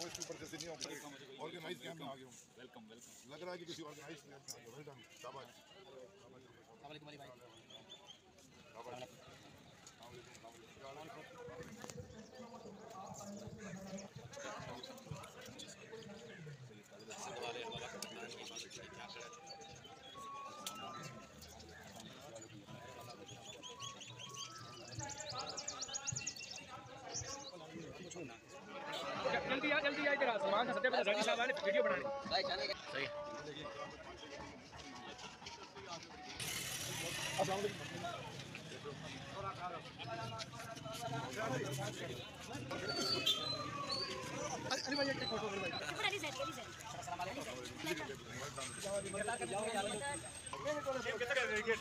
वो इसके ऊपर से नहीं ऑर्गेनाइज कैंप में आ गया हूँ। Welcome welcome. लग रहा है कि किसी ऑर्गेनाइज कैंप में आ गया। वेल डन, शाबाश। जल्दी आ इधर आ। सामान सत्य पे रवि साहब ने वीडियो बनानी सही। अली भाई एक फोटो भाई अली सर कितने गेट